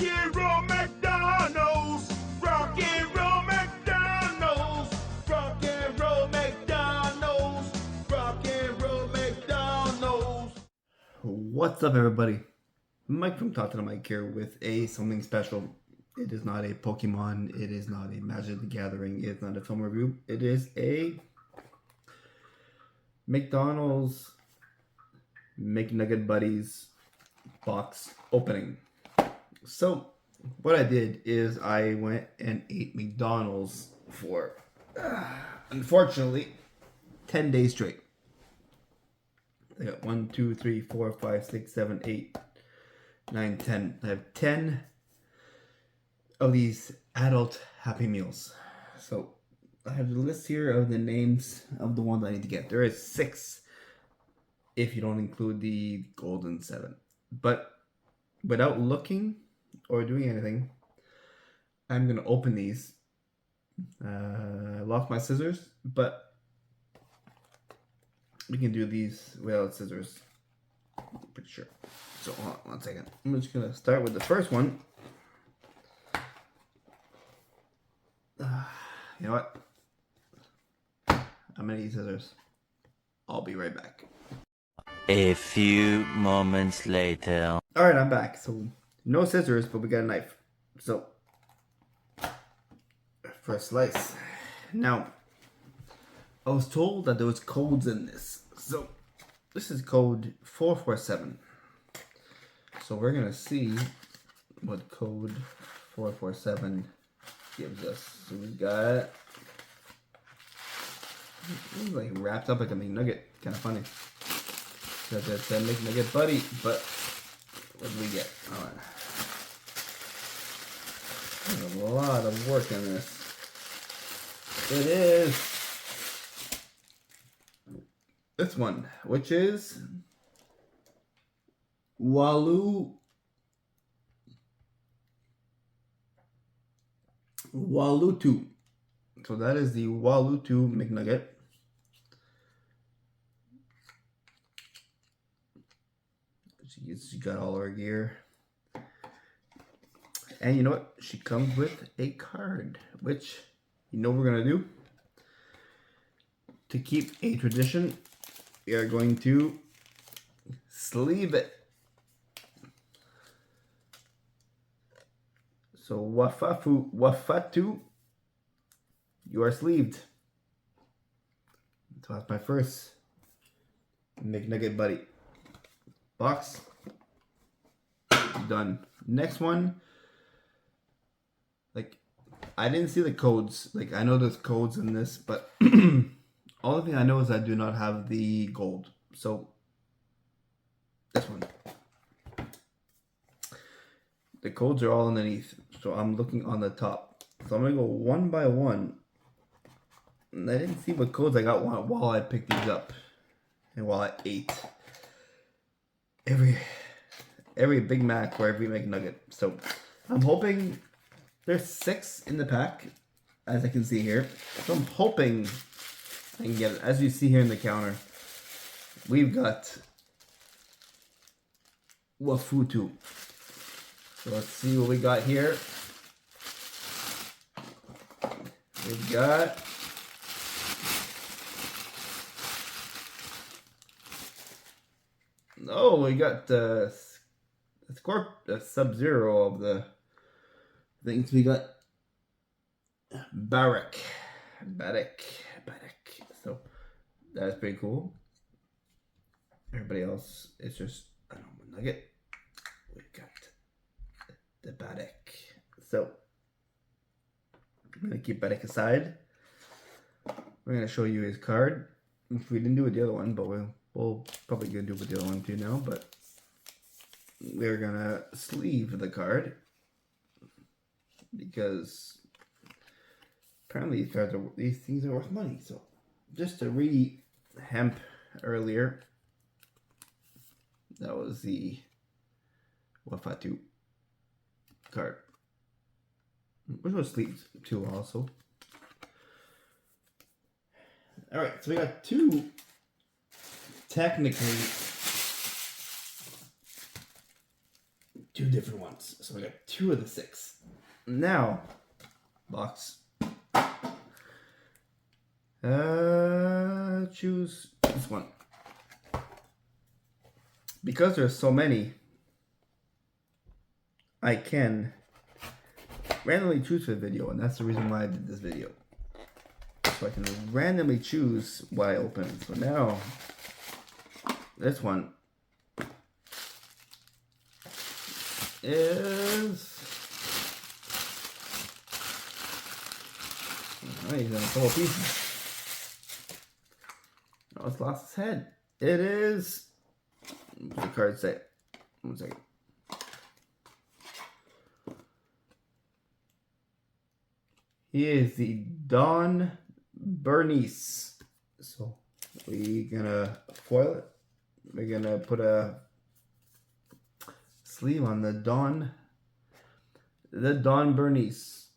Rock and roll McDonald's. Rock and roll McDonald's. Rock and roll McDonald's. Rock and roll McDonald's. What's up, everybody? Mike from Talk to the Mike here with something special. It is not a Pokemon. It is not a Magic the Gathering. It's not a film review. It is a McDonald's Mcnugget Buddies box opening. So what I did is I went and ate McDonald's for unfortunately 10 days straight. I got 1, 2, 3, 4, 5, 6, 7, 8, 9, 10. I have 10 of these adult Happy Meals. So I have the list here of the names of the ones I need to get. There is 6 if you don't include the golden 7. But without looking or doing anything, I'm going to open these. I lost my scissors, but we can do these without scissors. I'm pretty sure. So hold on 1 second. I'm just going to start with the first one. You know what? I'm going to use scissors. I'll be right back. A few moments later. Alright, I'm back. So, no scissors, but we got a knife. So, first slice. Now, I was told that there was codes in this. So, this is code 447. So, we're going to see what code 447 gives us. So, we got... It's like wrapped up like a McNugget. Kind of funny. Because it's a McNugget buddy, but what do we get? Alright. There's a lot of work in this. It is this one, which is Walutu. So that is the Walutu McNugget. She got all her gear. And you know what? She comes with a card, which you know what we're going to do? To keep a tradition, we are going to sleeve it. So Wafatu, you are sleeved. So that's my first McNugget buddy. Box. Done. Next one. Like, I didn't see the codes. Like, I know there's codes in this, but all thing I know is I do not have the gold. So, this one. The codes are all underneath. So, I'm looking on the top. So, I'm going to go one by one. And I didn't see what codes I got while I picked these up. And while I ate. Every Big Mac or every McNugget. So I'm hoping there's 6 in the pack, as I can see here. So I'm hoping I can get it. As you see here in the counter, we've got Wafutu. So let's see what we got here. We've got we got the Sub-Zero of the things. We got Barrack. So that's pretty cool. Everybody else is just, I don't know, Nugget. We got the Barrack. So I'm gonna keep Barrack aside. We're gonna show you his card. If we didn't do it the other one, but we'll probably gonna do it with the other one too now, but we're gonna sleeve the card because apparently these things are worth money. So just to re-hemp earlier, that was the Wafatu card. There's no sleeves too also. Alright, so we got 2 technically 2 different ones. So we got 2 of the 6. Now, box. Choose this one. Because there's so many, I can randomly choose for the video, and that's the reason why I did this video. So I can randomly choose what I open. So now, this one is... Oh, he's in a couple pieces. Oh, it's lost its head. It is... What's the card say? 1 second. He is the Don Bernice. So we're gonna foil it. We're gonna put a sleeve on the Don Bernice.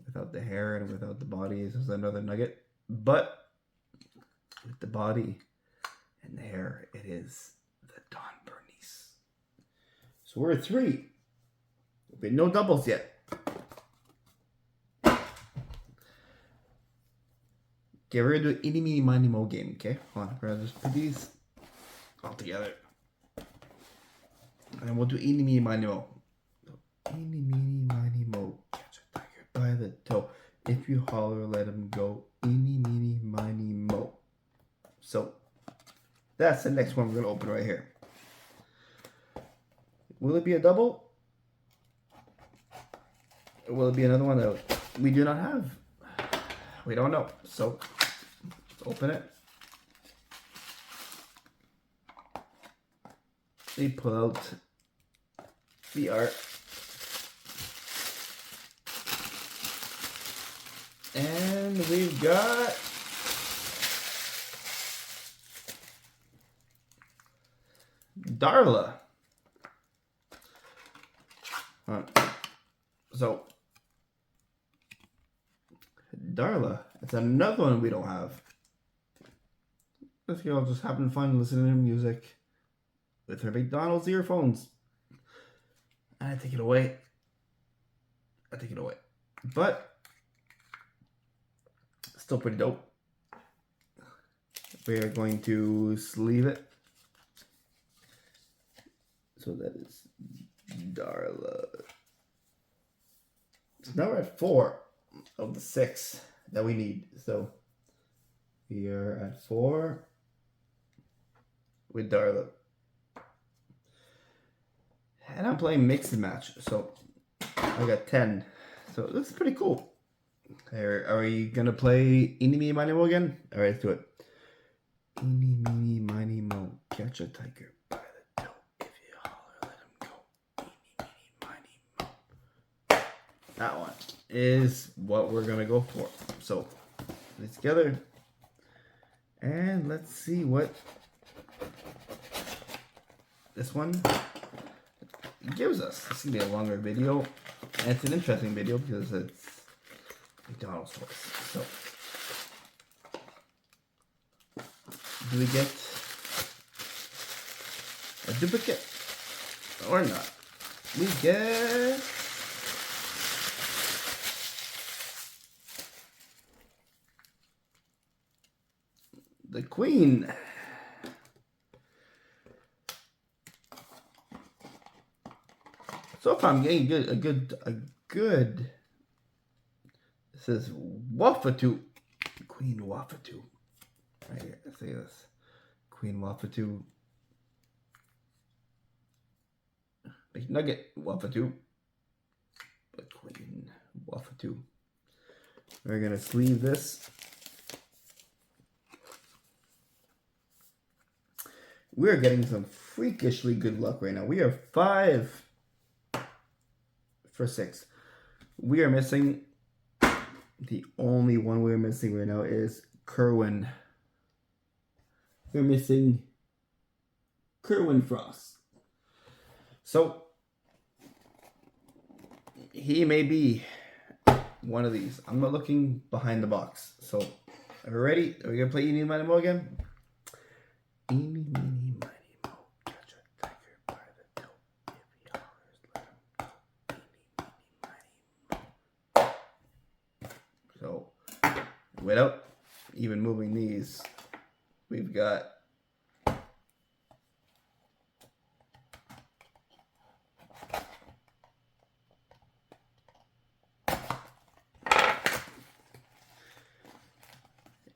Without the hair and without the body, this is another nugget. But with the body and the hair, it is the Don Bernice. So we're at 3. But no doubles yet. Okay, we're gonna do an eeny, meeny, miny, mo game, okay? Hold on, we're gonna just put these all together. And we'll do eeny, meeny, miny, mo. So, eeny, meeny, miny, mo. Catch a tiger by the toe. If you holler, let him go. Eeny, meeny, miny, mo. So, that's the next one we're gonna open right here. Will it be a double? Or will it be another one that we do not have? We don't know. So, let's open it. We pull out the art. And we've got Darla. So, Darla, it's another one we don't have. This girl just having fun listening to music with her McDonald's earphones. And I take it away. But still pretty dope. We are going to sleeve it. So that is Darla. So now we're at 4 of the 6 that we need. So we are at 4 with Darla. And I'm playing mix and match. So I got 10. So it looks pretty cool. Are we gonna play Eeny Meeny Miny Mo again? Alright, let's do it. Eeny Meeny Miny Mo, catch a tiger by the toe. If you holler, let him go. Eeny Meeny Miny Mo. That one is what we're gonna go for. So put it together. And let's see what this one gives us. This is gonna be a longer video. And it's an interesting video because it's McDonald's toys. So, do we get a duplicate or not? We get the Queen. So far, I'm getting a good. It says Wafatu, Queen Wafatu. Right here, let's say this. Queen Wafatu. McNugget Wafatu. But Queen Wafatu. We're gonna sleeve this. We're getting some freakishly good luck right now. We are 5 for 6. We are missing. The only one we're missing right now is Kerwin. We're missing Kerwin Frost. So, he may be one of these. I'm not looking behind the box. So, are we ready? Are we going to play Eeny, Meeny, Mo again? Eeny, Meeny, Miny, Mo. Catch a tiger by the toe. without even moving these, we've got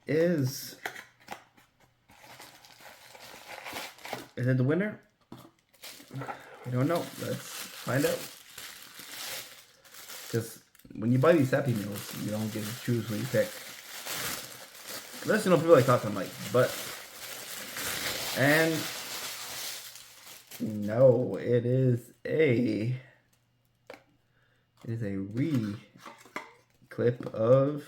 Is it the winner? We don't know. Let's find out. Because when you buy these Happy Meals, you don't get to choose what you pick. Unless you know people like Taco Mike. But and no, it is a clip of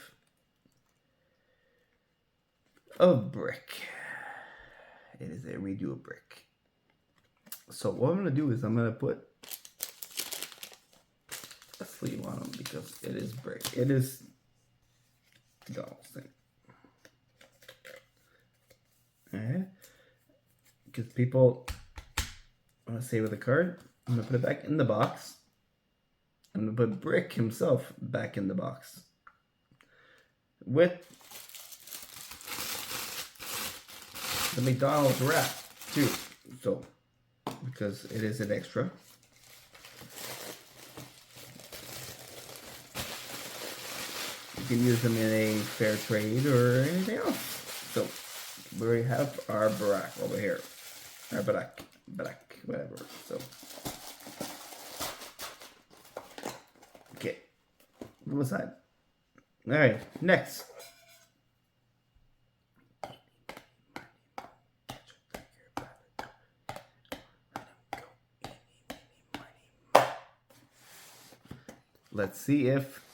Brick. It is a redo of Brick. So what I'm gonna do is I'm gonna put a sleeve on them because it is Brick. It is McDonald's thing. Alright. Because people want to say with a card, I'm gonna put it back in the box. I'm gonna put Brick himself back in the box. With the McDonald's wrap too, so because it is an extra. You can use them in a fair trade or anything else. So we have our Barack over here, our Barack, whatever. So okay, move aside. All right, next. Let's see if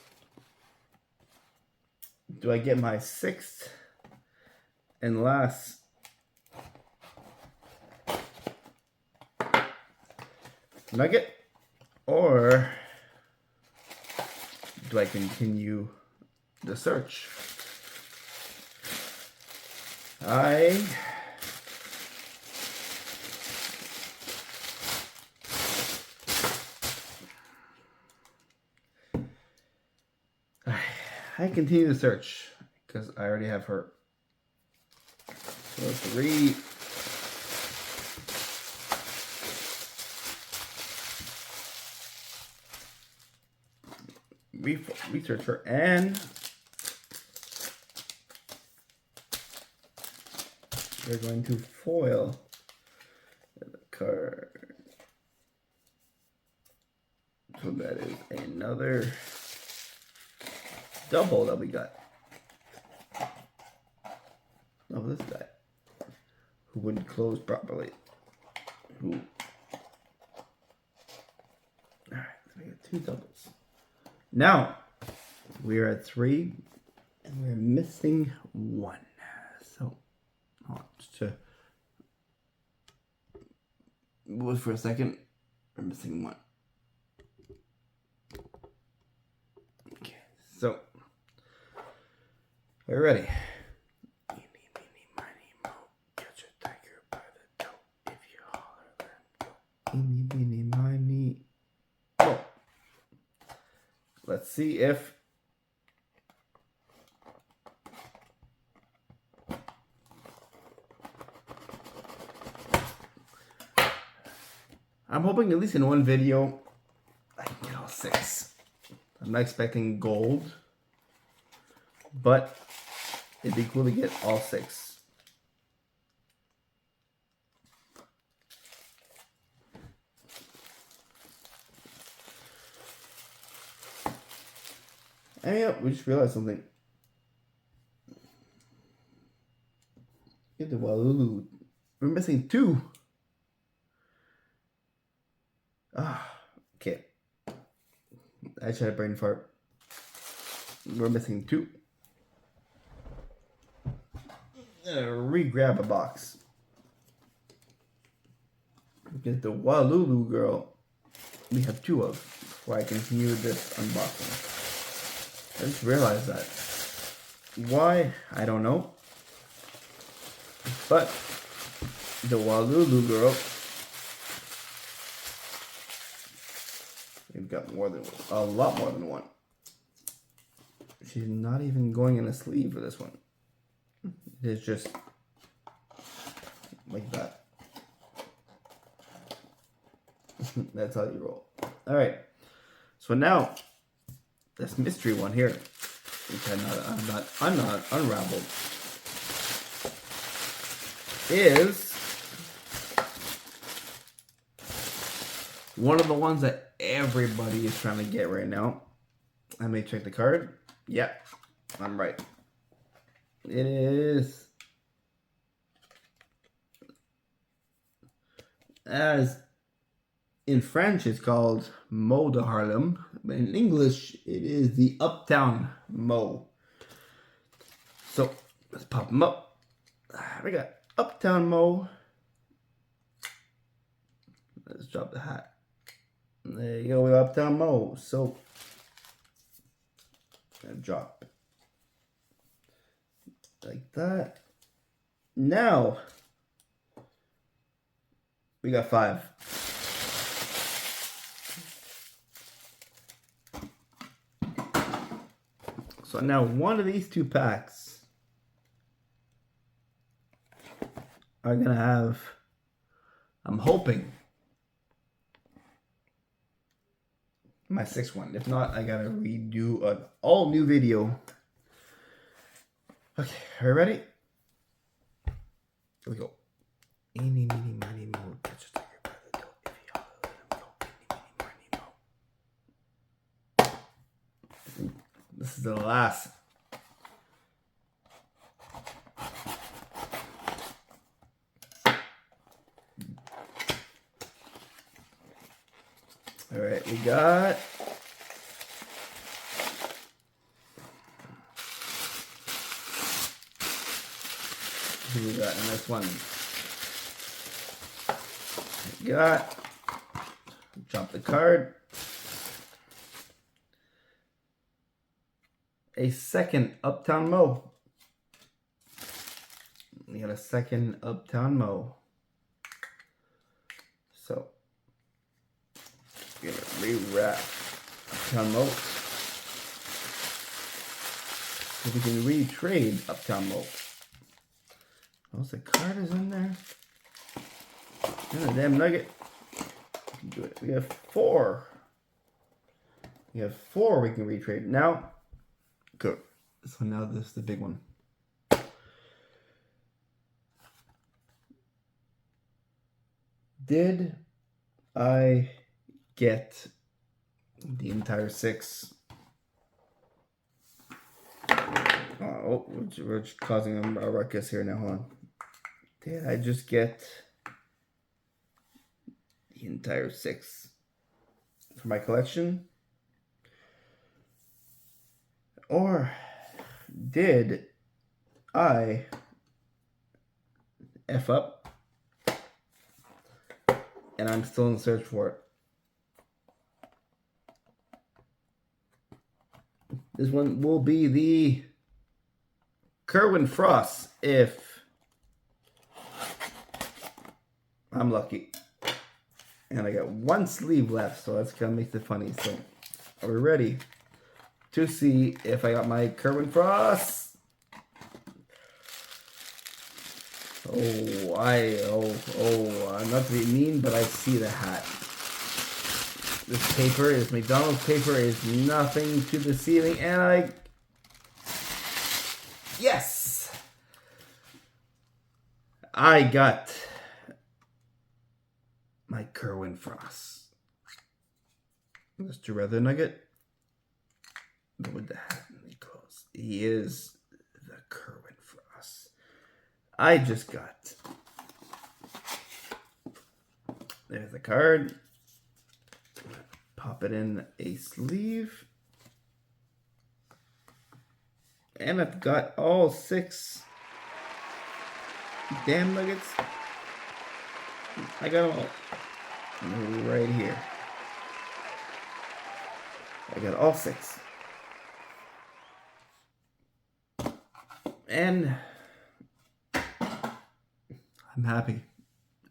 do I get my sixth and last nugget, or do I continue the search? I continue the search because I already have her. So 3. Research her, and we're going to foil the card. So that is another double that we got of this guy who wouldn't close properly. Alright, so we got 2 doubles. Now we are at 3 and we're missing 1. So just to move for a second, we're missing 1. Okay, so we're ready. Eeny, meeny, miny, moe. Catch a tiger by the toe. If you holler, let him go. Eeny, meeny, miny, moe. Let's see if I'm hoping at least in one video I can get all 6. I'm not expecting gold, but it'd be cool to get all 6. And yeah, we just realized something. Get the Walulu. We're missing 2. Okay. I tried a brain fart. We're missing 2. Re-grab a box. Get the Walulu girl. We have 2 of before I continue this unboxing. I just realized that. Why? I don't know. But the Walulu girl, we've got more than a lot more than 1. actually not even going in a sleeve for this one. It is just like that. That's how you roll. All right. So now this mystery one here, which I'm not unraveled, is one of the ones that everybody is trying to get right now. I may check the card. Yeah, I'm right. It is, as in French it's called Mo de Harlem, but in English it is the Uptown Mo. So let's pop them up. We got Uptown Mo. Let's drop the hat. There you go, we got Uptown Mo. So drop like that. Now we got 5. So now one of these 2 packs are gonna have, I'm hoping, my 6th one. If not, I gotta redo an all new video. Okay, are you ready? Here we go. Eeny, meeny, miny, moe. Catch a tiger by the toe. If he holler, let him go. Eeny, meeny, miny, moe. This is the last. All right, we got who we got in this one? We got, drop the card. A second Uptown Mo. We got a second Uptown Mo. So we're gonna rewrap Uptown Mo. So we can retrade Uptown Mo. Oh, the card is in there. And a damn nugget. We can do it. We have 4. We have 4 we can retrade. Now, good. So now this is the big one. Did I get the entire 6? Oh, we're causing a ruckus here now. Hold on. Did I just get the entire 6 for my collection? Or did I F up and I'm still in search for it? This one will be the Kerwin Frost if I'm lucky. And I got 1 sleeve left, so that's gonna make it funny. So are we ready to see if I got my Kerwin Frost? Not to be mean, but I see the hat. This paper is McDonald's paper, is nothing to the ceiling, and yes! I got my Kerwin Frost. Mr. Rather Nugget. But with the hat really close. He is the Kerwin Frost. I just got. There's the card. Pop it in a sleeve. And I've got all 6 damn nuggets. I got them all right here. I got all 6. And I'm happy.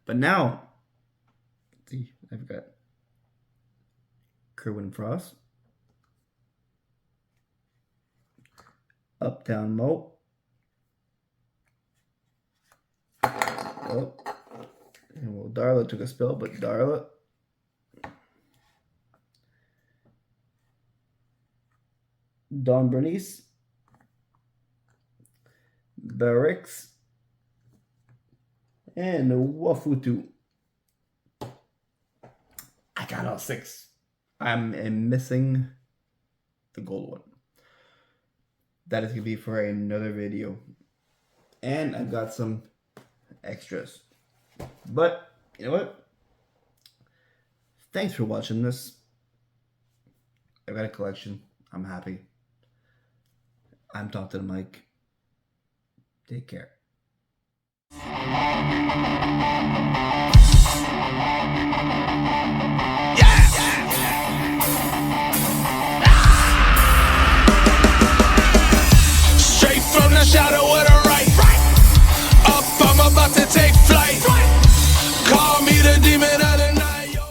But now, see, I've got Kerwin Frost. Uptown Mo. Oh. And well, Darla took a spill, but Darla. Don Bernice. Barracks. And Wafutu. I got all 6. I'm missing the gold one. That is going to be for another video. And I've got some extras. But, you know what? Thanks for watching this. I've got a collection. I'm happy. I'm Talk to the Mic. Take care. Straight from the shadow of the right. Up, I'm about to take flight.